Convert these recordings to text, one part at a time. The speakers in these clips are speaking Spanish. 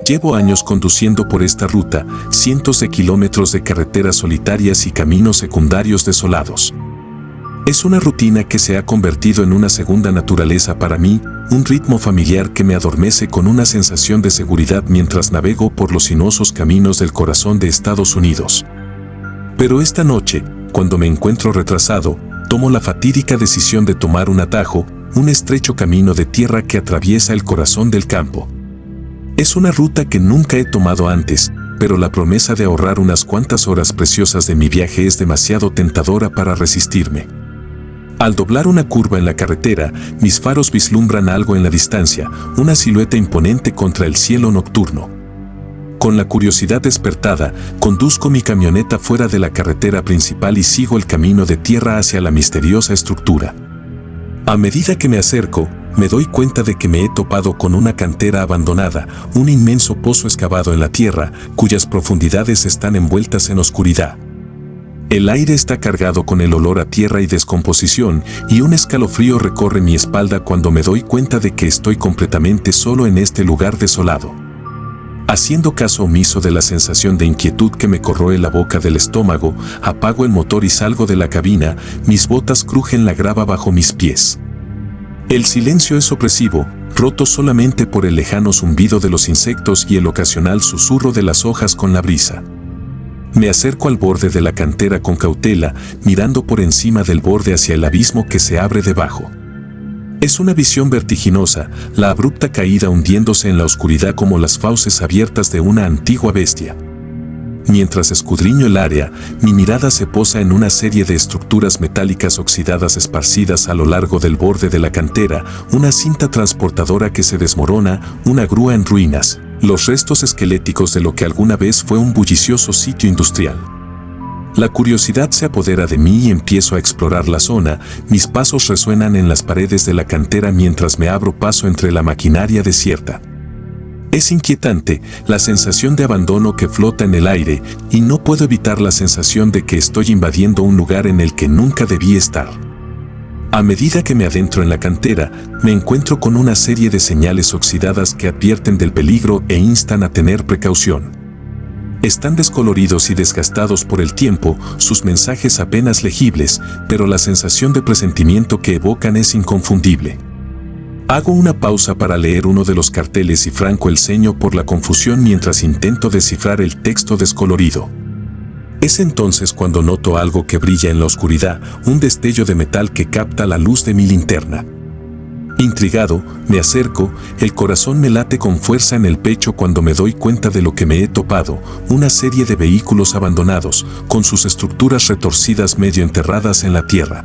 Llevo años conduciendo por esta ruta, cientos de kilómetros de carreteras solitarias y caminos secundarios desolados. Es una rutina que se ha convertido en una segunda naturaleza para mí, un ritmo familiar que me adormece con una sensación de seguridad mientras navego por los sinuosos caminos del corazón de Estados Unidos. Pero esta noche, cuando me encuentro retrasado, tomo la fatídica decisión de tomar un atajo, un estrecho camino de tierra que atraviesa el corazón del campo. Es una ruta que nunca he tomado antes, pero la promesa de ahorrar unas cuantas horas preciosas de mi viaje es demasiado tentadora para resistirme. Al doblar una curva en la carretera, mis faros vislumbran algo en la distancia, una silueta imponente contra el cielo nocturno. Con la curiosidad despertada, conduzco mi camioneta fuera de la carretera principal y sigo el camino de tierra hacia la misteriosa estructura. A medida que me acerco, me doy cuenta de que me he topado con una cantera abandonada, un inmenso pozo excavado en la tierra, cuyas profundidades están envueltas en oscuridad. El aire está cargado con el olor a tierra y descomposición, y un escalofrío recorre mi espalda cuando me doy cuenta de que estoy completamente solo en este lugar desolado. Haciendo caso omiso de la sensación de inquietud que me corroe la boca del estómago, apago el motor y salgo de la cabina, mis botas crujen la grava bajo mis pies. El silencio es opresivo, roto solamente por el lejano zumbido de los insectos y el ocasional susurro de las hojas con la brisa. Me acerco al borde de la cantera con cautela, mirando por encima del borde hacia el abismo que se abre debajo. Es una visión vertiginosa, la abrupta caída hundiéndose en la oscuridad como las fauces abiertas de una antigua bestia. Mientras escudriño el área, mi mirada se posa en una serie de estructuras metálicas oxidadas esparcidas a lo largo del borde de la cantera, una cinta transportadora que se desmorona, una grúa en ruinas, los restos esqueléticos de lo que alguna vez fue un bullicioso sitio industrial. La curiosidad se apodera de mí y empiezo a explorar la zona, mis pasos resuenan en las paredes de la cantera mientras me abro paso entre la maquinaria desierta. Es inquietante la sensación de abandono que flota en el aire y no puedo evitar la sensación de que estoy invadiendo un lugar en el que nunca debí estar. A medida que me adentro en la cantera, me encuentro con una serie de señales oxidadas que advierten del peligro e instan a tener precaución. Están descoloridos y desgastados por el tiempo, sus mensajes apenas legibles, pero la sensación de presentimiento que evocan es inconfundible. Hago una pausa para leer uno de los carteles y franco el ceño por la confusión mientras intento descifrar el texto descolorido. Es entonces cuando noto algo que brilla en la oscuridad, un destello de metal que capta la luz de mi linterna. Intrigado, me acerco, el corazón me late con fuerza en el pecho cuando me doy cuenta de lo que me he topado, una serie de vehículos abandonados, con sus estructuras retorcidas medio enterradas en la tierra.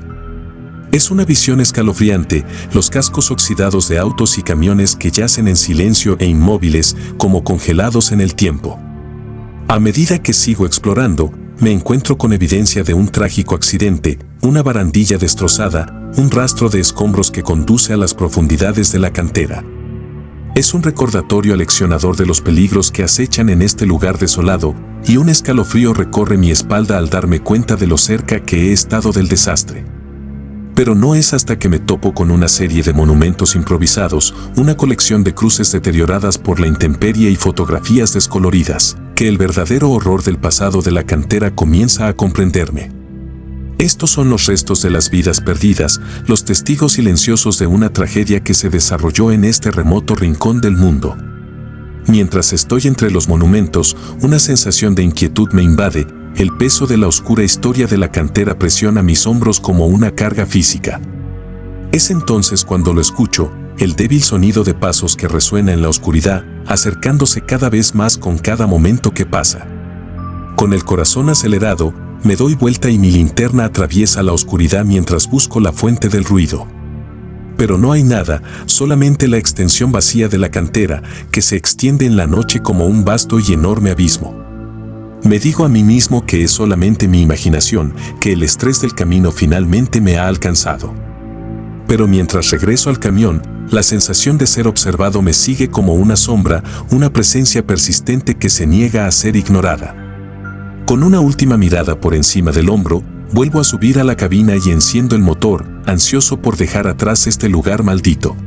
Es una visión escalofriante, los cascos oxidados de autos y camiones que yacen en silencio e inmóviles, como congelados en el tiempo. A medida que sigo explorando, me encuentro con evidencia de un trágico accidente, una barandilla destrozada, un rastro de escombros que conduce a las profundidades de la cantera. Es un recordatorio aleccionador de los peligros que acechan en este lugar desolado, y un escalofrío recorre mi espalda al darme cuenta de lo cerca que he estado del desastre. Pero no es hasta que me topo con una serie de monumentos improvisados, una colección de cruces deterioradas por la intemperie y fotografías descoloridas, que el verdadero horror del pasado de la cantera comienza a comprenderme. Estos son los restos de las vidas perdidas, los testigos silenciosos de una tragedia que se desarrolló en este remoto rincón del mundo. Mientras estoy entre los monumentos, una sensación de inquietud me invade. El peso de la oscura historia de la cantera presiona mis hombros como una carga física. Es entonces cuando lo escucho, el débil sonido de pasos que resuena en la oscuridad, acercándose cada vez más con cada momento que pasa. Con el corazón acelerado, me doy vuelta y mi linterna atraviesa la oscuridad mientras busco la fuente del ruido. Pero no hay nada, solamente la extensión vacía de la cantera, que se extiende en la noche como un vasto y enorme abismo. Me digo a mí mismo que es solamente mi imaginación, que el estrés del camino finalmente me ha alcanzado. Pero mientras regreso al camión, la sensación de ser observado me sigue como una sombra, una presencia persistente que se niega a ser ignorada. Con una última mirada por encima del hombro, vuelvo a subir a la cabina y enciendo el motor, ansioso por dejar atrás este lugar maldito.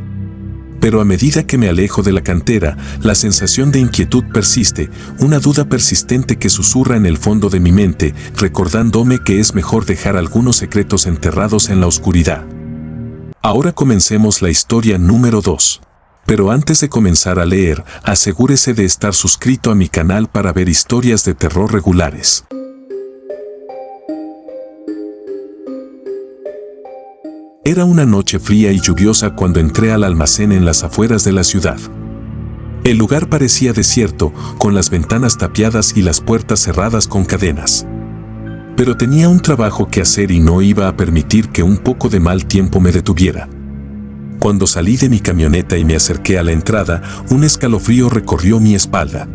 Pero a medida que me alejo de la cantera, la sensación de inquietud persiste, una duda persistente que susurra en el fondo de mi mente, recordándome que es mejor dejar algunos secretos enterrados en la oscuridad. Ahora comencemos la historia número 2. Pero antes de comenzar a leer, asegúrese de estar suscrito a mi canal para ver historias de terror regulares. Era una noche fría y lluviosa cuando entré al almacén en las afueras de la ciudad. El lugar parecía desierto, con las ventanas tapiadas y las puertas cerradas con cadenas. Pero tenía un trabajo que hacer y no iba a permitir que un poco de mal tiempo me detuviera. Cuando salí de mi camioneta y me acerqué a la entrada, un escalofrío recorrió mi espalda.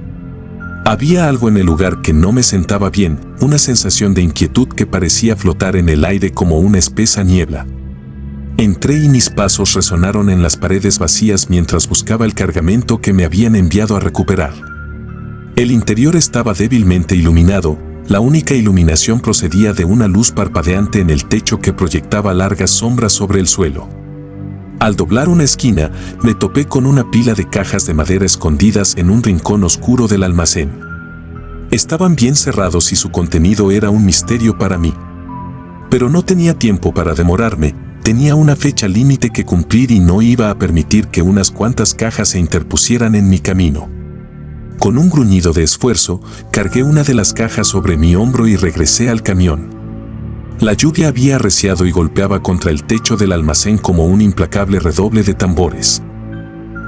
Había algo en el lugar que no me sentaba bien, una sensación de inquietud que parecía flotar en el aire como una espesa niebla. Entré y mis pasos resonaron en las paredes vacías mientras buscaba el cargamento que me habían enviado a recuperar. El interior estaba débilmente iluminado, la única iluminación procedía de una luz parpadeante en el techo que proyectaba largas sombras sobre el suelo. Al doblar una esquina, me topé con una pila de cajas de madera escondidas en un rincón oscuro del almacén. Estaban bien cerrados y su contenido era un misterio para mí. Pero no tenía tiempo para demorarme. Tenía una fecha límite que cumplir y no iba a permitir que unas cuantas cajas se interpusieran en mi camino. Con un gruñido de esfuerzo, cargué una de las cajas sobre mi hombro y regresé al camión. La lluvia había arreciado y golpeaba contra el techo del almacén como un implacable redoble de tambores.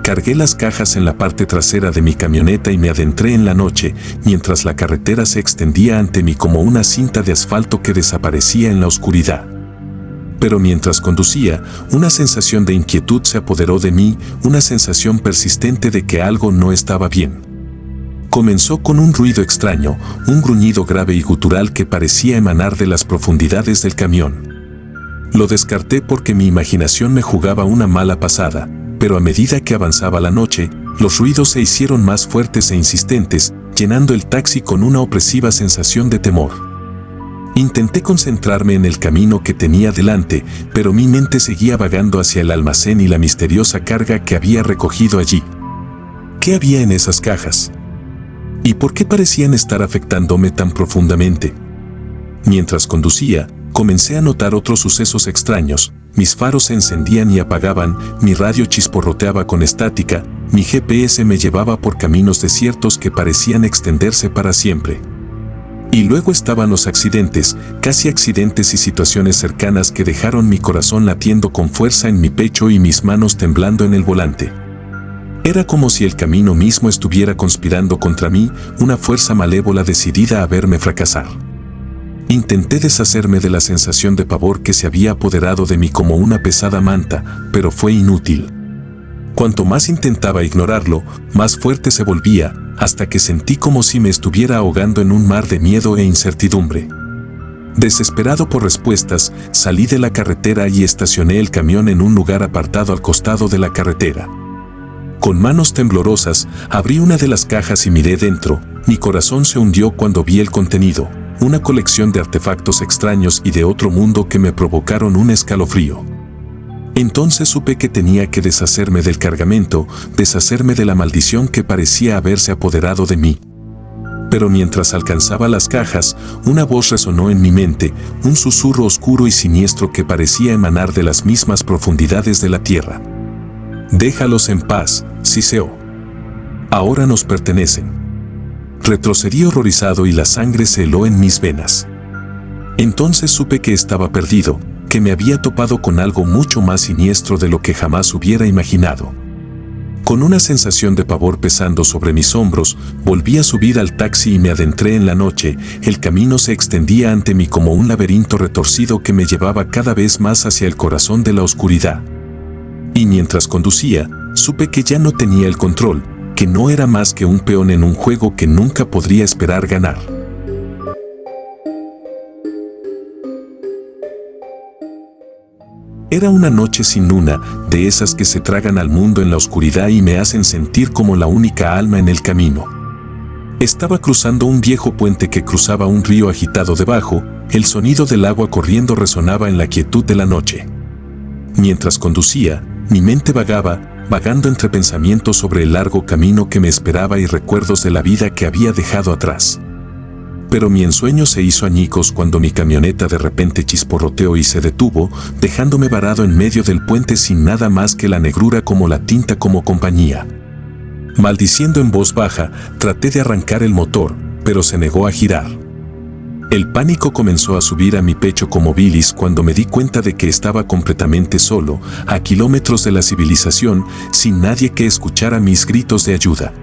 Cargué las cajas en la parte trasera de mi camioneta y me adentré en la noche, mientras la carretera se extendía ante mí como una cinta de asfalto que desaparecía en la oscuridad. Pero mientras conducía, una sensación de inquietud se apoderó de mí, una sensación persistente de que algo no estaba bien. Comenzó con un ruido extraño, un gruñido grave y gutural que parecía emanar de las profundidades del camión. Lo descarté porque mi imaginación me jugaba una mala pasada, pero a medida que avanzaba la noche, los ruidos se hicieron más fuertes e insistentes, llenando el taxi con una opresiva sensación de temor. Intenté concentrarme en el camino que tenía delante, pero mi mente seguía vagando hacia el almacén y la misteriosa carga que había recogido allí. ¿Qué había en esas cajas? ¿Y por qué parecían estar afectándome tan profundamente? Mientras conducía, comencé a notar otros sucesos extraños. Mis faros se encendían y apagaban, mi radio chisporroteaba con estática, mi GPS me llevaba por caminos desiertos que parecían extenderse para siempre. Y luego estaban los accidentes, casi accidentes y situaciones cercanas que dejaron mi corazón latiendo con fuerza en mi pecho y mis manos temblando en el volante. Era como si el camino mismo estuviera conspirando contra mí, una fuerza malévola decidida a verme fracasar. Intenté deshacerme de la sensación de pavor que se había apoderado de mí como una pesada manta, pero fue inútil. Cuanto más intentaba ignorarlo, más fuerte se volvía, hasta que sentí como si me estuviera ahogando en un mar de miedo e incertidumbre. Desesperado por respuestas, salí de la carretera y estacioné el camión en un lugar apartado al costado de la carretera. Con manos temblorosas, abrí una de las cajas y miré dentro. Mi corazón se hundió cuando vi el contenido, una colección de artefactos extraños y de otro mundo que me provocaron un escalofrío. Entonces supe que tenía que deshacerme del cargamento, deshacerme de la maldición que parecía haberse apoderado de mí. Pero mientras alcanzaba las cajas, una voz resonó en mi mente, un susurro oscuro y siniestro que parecía emanar de las mismas profundidades de la tierra. «Déjalos en paz, Siseo. Ahora nos pertenecen». Retrocedí horrorizado y la sangre se heló en mis venas. Entonces supe que estaba perdido, que me había topado con algo mucho más siniestro de lo que jamás hubiera imaginado. Con una sensación de pavor pesando sobre mis hombros, volví a subir al taxi y me adentré en la noche. El camino se extendía ante mí como un laberinto retorcido que me llevaba cada vez más hacia el corazón de la oscuridad. Y mientras conducía, supe que ya no tenía el control, que no era más que un peón en un juego que nunca podría esperar ganar. Era una noche sin luna, de esas que se tragan al mundo en la oscuridad y me hacen sentir como la única alma en el camino. Estaba cruzando un viejo puente que cruzaba un río agitado debajo, el sonido del agua corriendo resonaba en la quietud de la noche. Mientras conducía, mi mente vagaba, vagando entre pensamientos sobre el largo camino que me esperaba y recuerdos de la vida que había dejado atrás. Pero mi ensueño se hizo añicos cuando mi camioneta de repente chisporroteó y se detuvo, dejándome varado en medio del puente sin nada más que la negrura como la tinta como compañía. Maldiciendo en voz baja, traté de arrancar el motor, pero se negó a girar. El pánico comenzó a subir a mi pecho como bilis cuando me di cuenta de que estaba completamente solo, a kilómetros de la civilización, sin nadie que escuchara mis gritos de ayuda.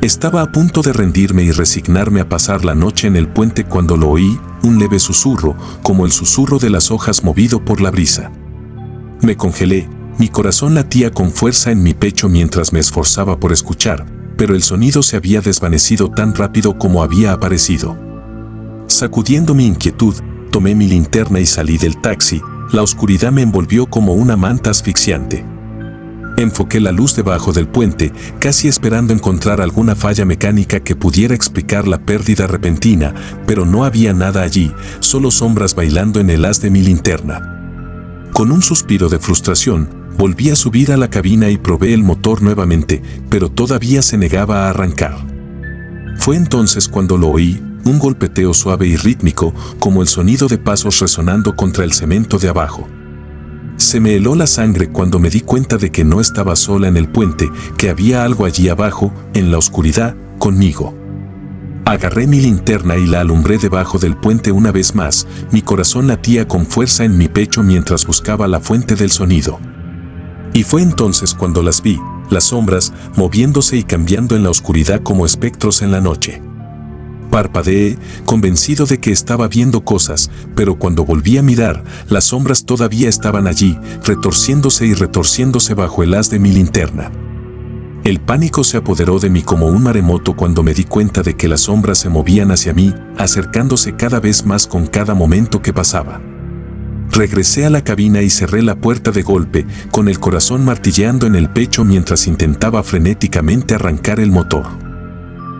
Estaba a punto de rendirme y resignarme a pasar la noche en el puente cuando lo oí, un leve susurro, como el susurro de las hojas movido por la brisa. Me congelé, mi corazón latía con fuerza en mi pecho mientras me esforzaba por escuchar, pero el sonido se había desvanecido tan rápido como había aparecido. Sacudiendo mi inquietud, tomé mi linterna y salí del taxi. La oscuridad me envolvió como una manta asfixiante. Enfoqué la luz debajo del puente, casi esperando encontrar alguna falla mecánica que pudiera explicar la pérdida repentina, pero no había nada allí, solo sombras bailando en el haz de mi linterna. Con un suspiro de frustración, volví a subir a la cabina y probé el motor nuevamente, pero todavía se negaba a arrancar. Fue entonces cuando lo oí, un golpeteo suave y rítmico, como el sonido de pasos resonando contra el cemento de abajo. Se me heló la sangre cuando me di cuenta de que no estaba sola en el puente, que había algo allí abajo, en la oscuridad, conmigo. Agarré mi linterna y la alumbré debajo del puente una vez más. Mi corazón latía con fuerza en mi pecho mientras buscaba la fuente del sonido. Y fue entonces cuando las vi, las sombras, moviéndose y cambiando en la oscuridad como espectros en la noche. Parpadeé, convencido de que estaba viendo cosas, pero cuando volví a mirar, las sombras todavía estaban allí, retorciéndose y retorciéndose bajo el haz de mi linterna. El pánico se apoderó de mí como un maremoto cuando me di cuenta de que las sombras se movían hacia mí, acercándose cada vez más con cada momento que pasaba. Regresé a la cabina y cerré la puerta de golpe, con el corazón martilleando en el pecho mientras intentaba frenéticamente arrancar el motor.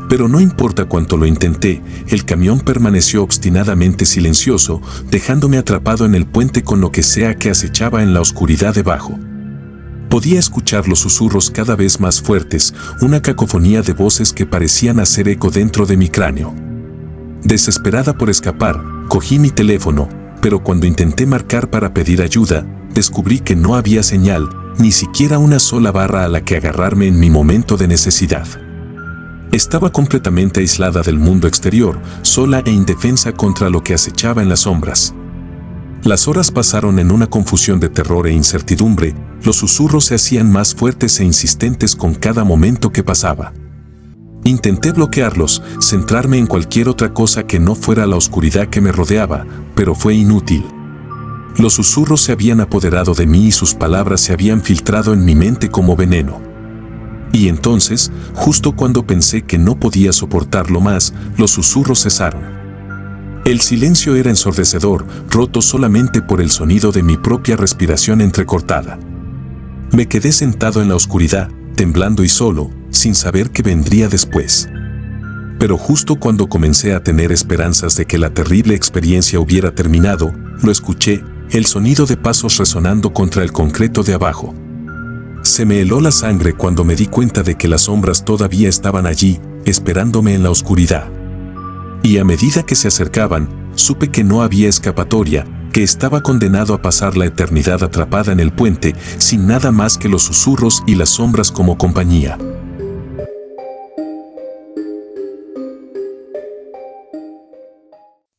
Pero no importa cuánto lo intenté, el camión permaneció obstinadamente silencioso, dejándome atrapado en el puente con lo que sea que acechaba en la oscuridad debajo. Podía escuchar los susurros cada vez más fuertes, una cacofonía de voces que parecían hacer eco dentro de mi cráneo. Desesperada por escapar, cogí mi teléfono, pero cuando intenté marcar para pedir ayuda, descubrí que no había señal, ni siquiera una sola barra a la que agarrarme en mi momento de necesidad. Estaba completamente aislada del mundo exterior, sola e indefensa contra lo que acechaba en las sombras. Las horas pasaron en una confusión de terror e incertidumbre, los susurros se hacían más fuertes e insistentes con cada momento que pasaba. Intenté bloquearlos, centrarme en cualquier otra cosa que no fuera la oscuridad que me rodeaba, pero fue inútil. Los susurros se habían apoderado de mí y sus palabras se habían filtrado en mi mente como veneno. Y entonces, justo cuando pensé que no podía soportarlo más, los susurros cesaron. El silencio era ensordecedor, roto solamente por el sonido de mi propia respiración entrecortada. Me quedé sentado en la oscuridad, temblando y solo, sin saber qué vendría después. Pero justo cuando comencé a tener esperanzas de que la terrible experiencia hubiera terminado, lo escuché, el sonido de pasos resonando contra el concreto de abajo. Se me heló la sangre cuando me di cuenta de que las sombras todavía estaban allí, esperándome en la oscuridad. Y a medida que se acercaban, supe que no había escapatoria, que estaba condenado a pasar la eternidad atrapada en el puente, sin nada más que los susurros y las sombras como compañía.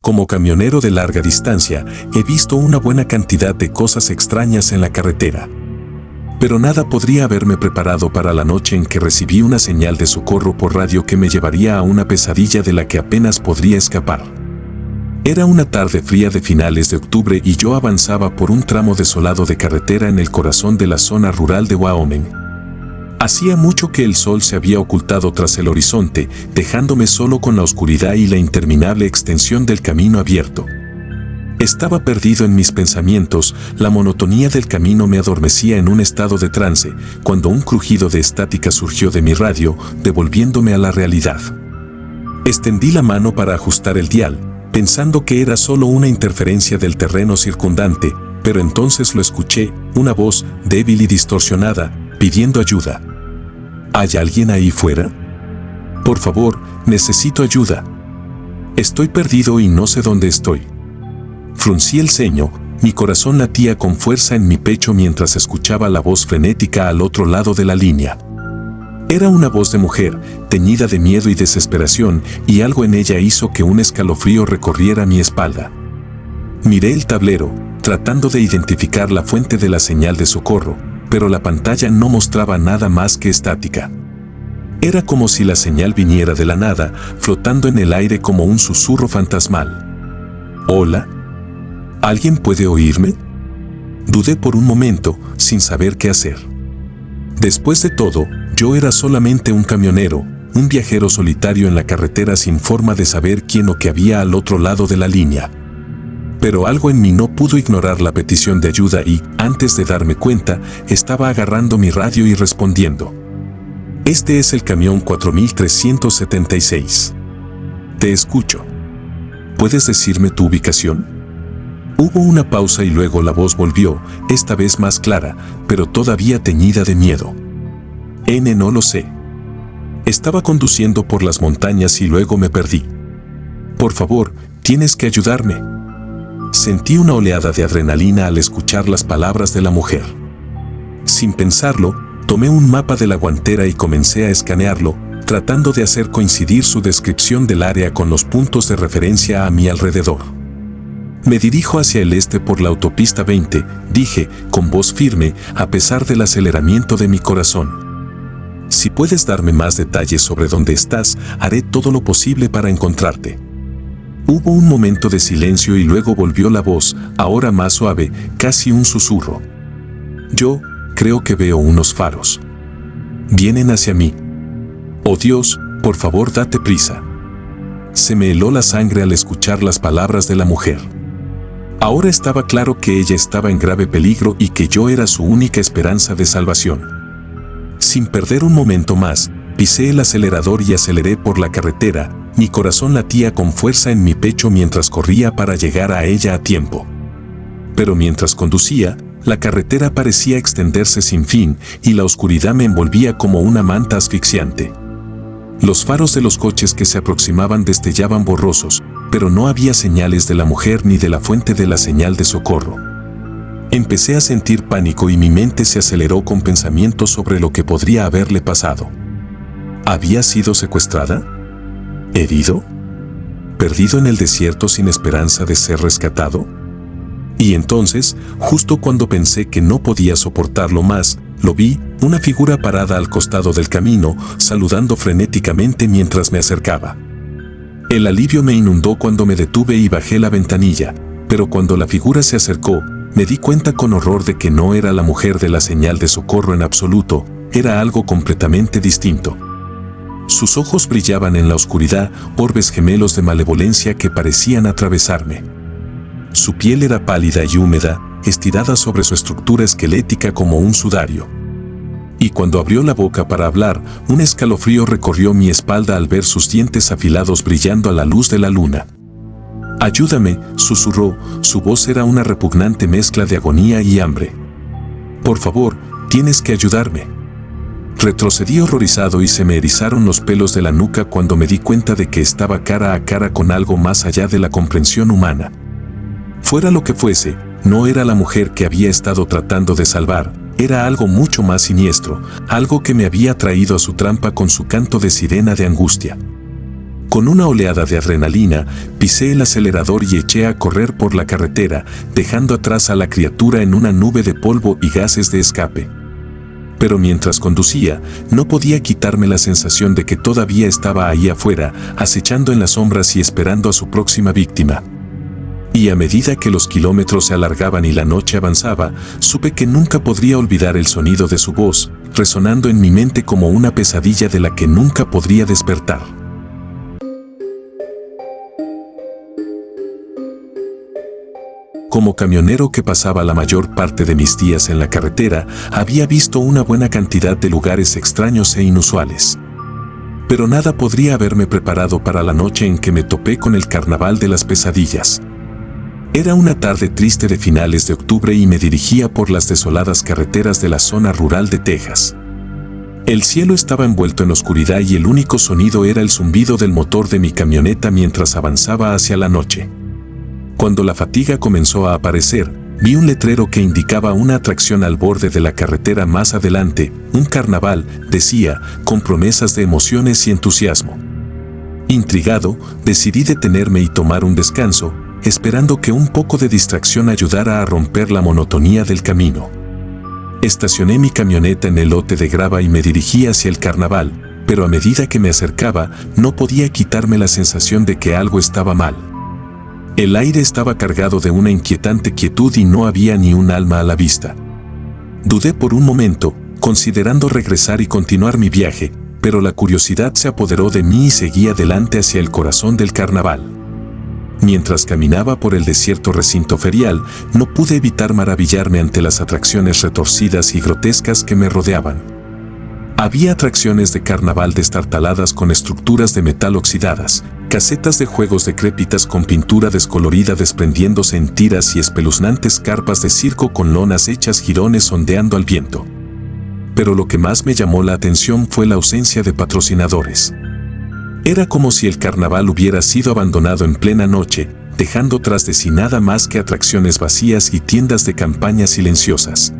Como camionero de larga distancia, he visto una buena cantidad de cosas extrañas en la carretera. Pero nada podría haberme preparado para la noche en que recibí una señal de socorro por radio que me llevaría a una pesadilla de la que apenas podría escapar. Era una tarde fría de finales de octubre y yo avanzaba por un tramo desolado de carretera en el corazón de la zona rural de Wyoming. Hacía mucho que el sol se había ocultado tras el horizonte, dejándome solo con la oscuridad y la interminable extensión del camino abierto. Estaba perdido en mis pensamientos, la monotonía del camino me adormecía en un estado de trance, cuando un crujido de estática surgió de mi radio, devolviéndome a la realidad. Extendí la mano para ajustar el dial, pensando que era solo una interferencia del terreno circundante, pero entonces lo escuché, una voz, débil y distorsionada, pidiendo ayuda. ¿Hay alguien ahí fuera? Por favor, necesito ayuda. Estoy perdido y no sé dónde estoy. Fruncí el ceño, mi corazón latía con fuerza en mi pecho mientras escuchaba la voz frenética al otro lado de la línea. Era una voz de mujer, teñida de miedo y desesperación, y algo en ella hizo que un escalofrío recorriera mi espalda. Miré el tablero, tratando de identificar la fuente de la señal de socorro, pero la pantalla no mostraba nada más que estática. Era como si la señal viniera de la nada, flotando en el aire como un susurro fantasmal. ¿Hola? ¿Alguien puede oírme? Dudé por un momento, sin saber qué hacer. Después de todo, yo era solamente un camionero, un viajero solitario en la carretera sin forma de saber quién o qué había al otro lado de la línea. Pero algo en mí no pudo ignorar la petición de ayuda y, antes de darme cuenta, estaba agarrando mi radio y respondiendo. Este es el camión 4376. Te escucho. ¿Puedes decirme tu ubicación? Hubo una pausa y luego la voz volvió, esta vez más clara, pero todavía teñida de miedo. No lo sé. Estaba conduciendo por las montañas y luego me perdí. Por favor, tienes que ayudarme. Sentí una oleada de adrenalina al escuchar las palabras de la mujer. Sin pensarlo, tomé un mapa de la guantera y comencé a escanearlo, tratando de hacer coincidir su descripción del área con los puntos de referencia a mi alrededor. Me dirijo hacia el este por la autopista 20, dije, con voz firme, a pesar del aceleramiento de mi corazón. Si puedes darme más detalles sobre dónde estás, haré todo lo posible para encontrarte. Hubo un momento de silencio y luego volvió la voz, ahora más suave, casi un susurro. Yo creo que veo unos faros. Vienen hacia mí. Oh Dios, por favor date prisa. Se me heló la sangre al escuchar las palabras de la mujer. Ahora estaba claro que ella estaba en grave peligro y que yo era su única esperanza de salvación. Sin perder un momento más, pisé el acelerador y aceleré por la carretera. Mi corazón latía con fuerza en mi pecho mientras corría para llegar a ella a tiempo. Pero mientras conducía, la carretera parecía extenderse sin fin y la oscuridad me envolvía como una manta asfixiante. Los faros de los coches que se aproximaban destellaban borrosos, pero no había señales de la mujer ni de la fuente de la señal de socorro. Empecé a sentir pánico y mi mente se aceleró con pensamientos sobre lo que podría haberle pasado. ¿Había sido secuestrada? ¿Herido? ¿Perdido en el desierto sin esperanza de ser rescatado? Y entonces, justo cuando pensé que no podía soportarlo más, lo vi, una figura parada al costado del camino, saludando frenéticamente mientras me acercaba. El alivio me inundó cuando me detuve y bajé la ventanilla, pero cuando la figura se acercó, me di cuenta con horror de que no era la mujer de la señal de socorro en absoluto, era algo completamente distinto. Sus ojos brillaban en la oscuridad, orbes gemelos de malevolencia que parecían atravesarme. Su piel era pálida y húmeda, estirada sobre su estructura esquelética como un sudario. Y cuando abrió la boca para hablar, un escalofrío recorrió mi espalda al ver sus dientes afilados brillando a la luz de la luna. «Ayúdame», susurró, su voz era una repugnante mezcla de agonía y hambre. «Por favor, tienes que ayudarme». Retrocedí horrorizado y se me erizaron los pelos de la nuca cuando me di cuenta de que estaba cara a cara con algo más allá de la comprensión humana. Fuera lo que fuese, no era la mujer que había estado tratando de salvar, era algo mucho más siniestro, algo que me había traído a su trampa con su canto de sirena de angustia. Con una oleada de adrenalina, pisé el acelerador y eché a correr por la carretera, dejando atrás a la criatura en una nube de polvo y gases de escape. Pero mientras conducía, no podía quitarme la sensación de que todavía estaba ahí afuera, acechando en las sombras y esperando a su próxima víctima. Y a medida que los kilómetros se alargaban y la noche avanzaba, supe que nunca podría olvidar el sonido de su voz, resonando en mi mente como una pesadilla de la que nunca podría despertar. Como camionero que pasaba la mayor parte de mis días en la carretera, había visto una buena cantidad de lugares extraños e inusuales. Pero nada podría haberme preparado para la noche en que me topé con el carnaval de las pesadillas. Era una tarde triste de finales de octubre y me dirigía por las desoladas carreteras de la zona rural de Texas. El cielo estaba envuelto en oscuridad y el único sonido era el zumbido del motor de mi camioneta mientras avanzaba hacia la noche. Cuando la fatiga comenzó a aparecer, vi un letrero que indicaba una atracción al borde de la carretera más adelante, un carnaval, decía, con promesas de emociones y entusiasmo. Intrigado, decidí detenerme y tomar un descanso, esperando que un poco de distracción ayudara a romper la monotonía del camino. Estacioné mi camioneta en el lote de grava y me dirigí hacia el carnaval, pero a medida que me acercaba, no podía quitarme la sensación de que algo estaba mal. El aire estaba cargado de una inquietante quietud y no había ni un alma a la vista. Dudé por un momento, considerando regresar y continuar mi viaje, pero la curiosidad se apoderó de mí y seguí adelante hacia el corazón del carnaval. Mientras caminaba por el desierto recinto ferial, no pude evitar maravillarme ante las atracciones retorcidas y grotescas que me rodeaban. Había atracciones de carnaval destartaladas con estructuras de metal oxidadas, casetas de juegos decrépitas con pintura descolorida desprendiéndose en tiras y espeluznantes carpas de circo con lonas hechas jirones ondeando al viento. Pero lo que más me llamó la atención fue la ausencia de patrocinadores. Era como si el carnaval hubiera sido abandonado en plena noche, dejando tras de sí nada más que atracciones vacías y tiendas de campaña silenciosas.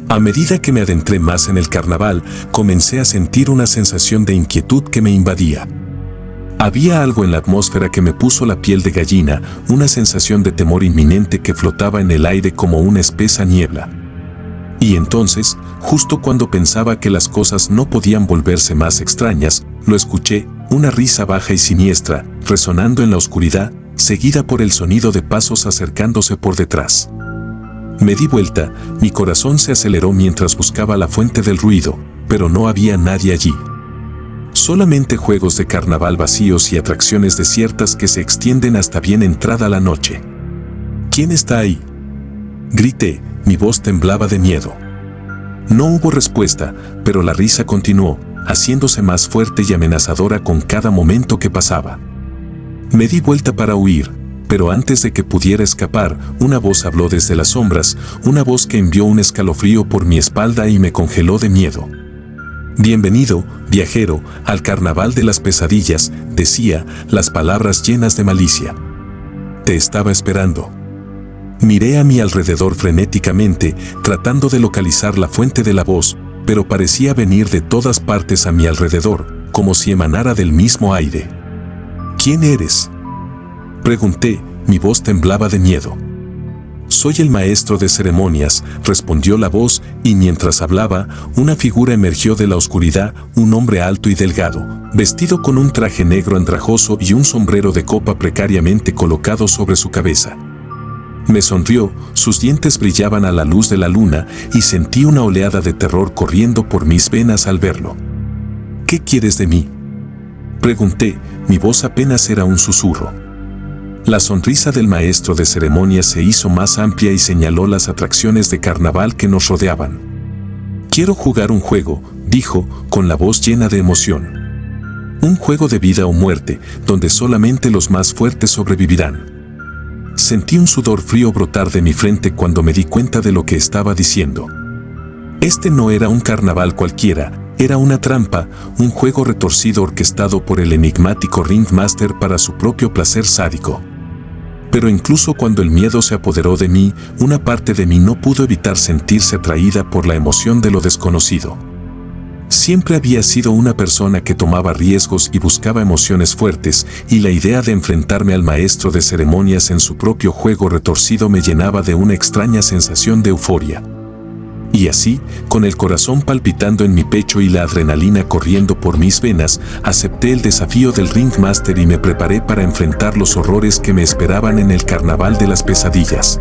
A medida que me adentré más en el carnaval, comencé a sentir una sensación de inquietud que me invadía. Había algo en la atmósfera que me puso la piel de gallina, una sensación de temor inminente que flotaba en el aire como una espesa niebla. Y entonces, justo cuando pensaba que las cosas no podían volverse más extrañas, lo escuché, una risa baja y siniestra, resonando en la oscuridad, seguida por el sonido de pasos acercándose por detrás. Me di vuelta, mi corazón se aceleró mientras buscaba la fuente del ruido, pero no había nadie allí. Solamente juegos de carnaval vacíos y atracciones desiertas que se extienden hasta bien entrada la noche. ¿Quién está ahí?, grité, mi voz temblaba de miedo. No hubo respuesta, pero la risa continuó, haciéndose más fuerte y amenazadora con cada momento que pasaba. Me di vuelta para huir, pero antes de que pudiera escapar, una voz habló desde las sombras, una voz que envió un escalofrío por mi espalda y me congeló de miedo. Bienvenido, viajero, al carnaval de las pesadillas, decía, las palabras llenas de malicia. Te estaba esperando. Miré a mi alrededor frenéticamente, tratando de localizar la fuente de la voz, pero parecía venir de todas partes a mi alrededor, como si emanara del mismo aire. ¿Quién eres?, pregunté, mi voz temblaba de miedo. Soy el maestro de ceremonias, respondió la voz, y mientras hablaba, una figura emergió de la oscuridad, un hombre alto y delgado, vestido con un traje negro andrajoso y un sombrero de copa precariamente colocado sobre su cabeza. Me sonrió, sus dientes brillaban a la luz de la luna y sentí una oleada de terror corriendo por mis venas al verlo. ¿Qué quieres de mí?, pregunté, mi voz apenas era un susurro. La sonrisa del maestro de ceremonias se hizo más amplia y señaló las atracciones de carnaval que nos rodeaban. Quiero jugar un juego, dijo, con la voz llena de emoción. Un juego de vida o muerte, donde solamente los más fuertes sobrevivirán. Sentí un sudor frío brotar de mi frente cuando me di cuenta de lo que estaba diciendo. Este no era un carnaval cualquiera, era una trampa, un juego retorcido orquestado por el enigmático Ringmaster para su propio placer sádico. Pero incluso cuando el miedo se apoderó de mí, una parte de mí no pudo evitar sentirse atraída por la emoción de lo desconocido. Siempre había sido una persona que tomaba riesgos y buscaba emociones fuertes, y la idea de enfrentarme al maestro de ceremonias en su propio juego retorcido me llenaba de una extraña sensación de euforia. Y así, con el corazón palpitando en mi pecho y la adrenalina corriendo por mis venas, acepté el desafío del Ringmaster y me preparé para enfrentar los horrores que me esperaban en el carnaval de las pesadillas.